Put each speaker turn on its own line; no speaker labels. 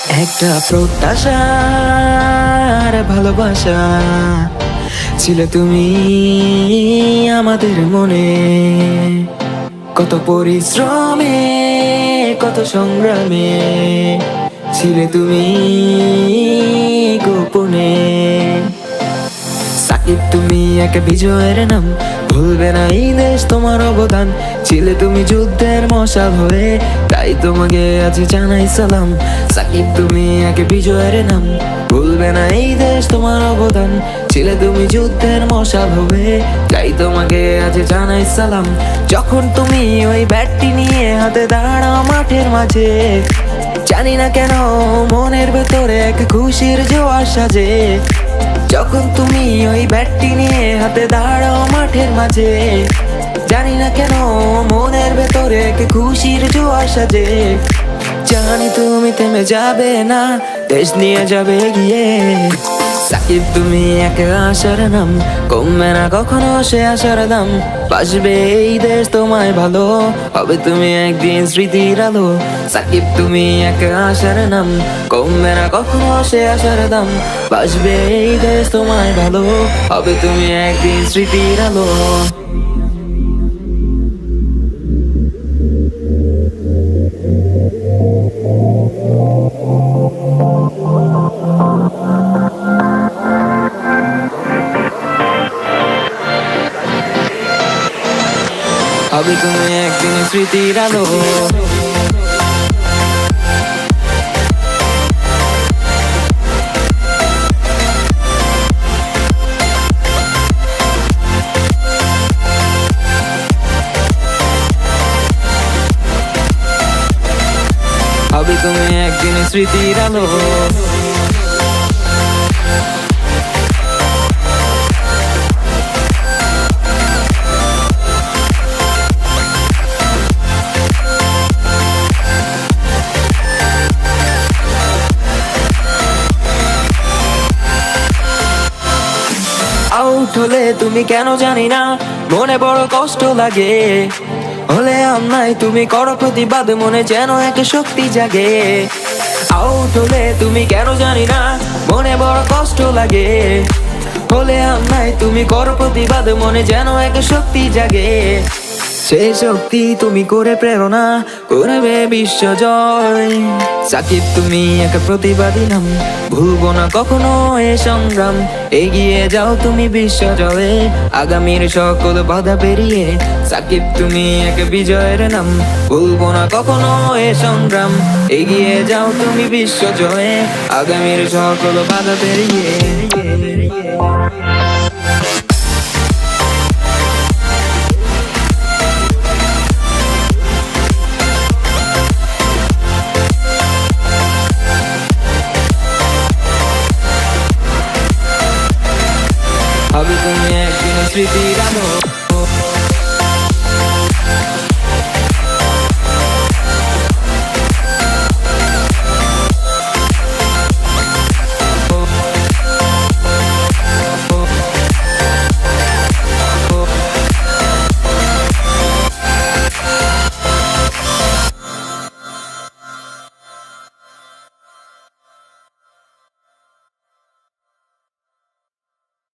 একটা প্রত্যাশার ভালোবাসা ছিলে তুমি আমাদের মনে। কত পরিশ্রমে কত সংগ্রামে ছিলে তুমি গোপনে। সাকিব তুমি এক বিজয়ের নাম, ভুলবে না এই দেশ তোমার অবদান। ছিলে তুমি যুদ্ধের মশাল হয়ে, তাই তোমাকে আজ জানাই সালাম। সাকিব তুমি এক বিজয়ের নাম, ভুলবে না এই দেশ তোমার অবদান। ছিলে তুমি যুদ্ধের মশাল হয়ে, তাই তোমাকে আজ জানাই সালাম। যখন তুমি ওই ব্যাটটি নিয়ে হাতে দাঁড়াও মাঠের মাঝে, জানি না কেন মনের ভেতরে এক খুশির জোয়ার সাজে। যখন তুমি ওই ব্যাটটি নিয়ে হাতে দাঁড়াও মাঠের মাঝে, জানি না কেন মনের ভেতরে এক খুশির জোয়ার সাজে। জানি তুমি থেমে যাবে না, দেশ নিয়ে যাবে এগিয়ে। সাকিব তুমি এক আশার নাম, কমবে না কখনো সে আশার দাম। বাসবে এই দেশ তোমায় ভালো, হবে তুমি একদিন স্মৃতির আলো। সাকিব তুমি এক আশার নাম, কমবে না কখনো সে আশার দাম। বাসবে এই দেশ তোমায় ভালো, হবে তুমি একদিন স্মৃতির আলো। হবে তুমি একদিন স্মৃতির আলো। হবে তুমি একদিন স্মৃতির আলো। আউট হলে তুমি কেন জানি না মনে বড় কষ্ট লাগে, হলে আমনাই তুমি করো প্রতিবাদ, মনে যেন এক শক্তি জাগে। আউট হলে তুমি কেন জানি না মনে বড় কষ্ট লাগে, হলে আমনাই তুমি করো প্রতিবাদ, মনে যেন এক শক্তি জাগে। সেই শক্তি তুমি করে প্রেরণা করবে বিশ্ব জয়। সাকিব তুমি এক প্রতিবাদী নাম, ভুলবো না কখনো এ সংগ্রাম। এগিয়ে যাও তুমি বিশ্ব জয়ে, আগামীর সকল বাধা পেরিয়ে। সাকিব তুমি এক বিজয়ের নাম, ভুলবো না কখনো এ সংগ্রাম। এগিয়ে যাও তুমি বিশ্ব জয়ে, আগামীর সকল বাধা পেরিয়ে।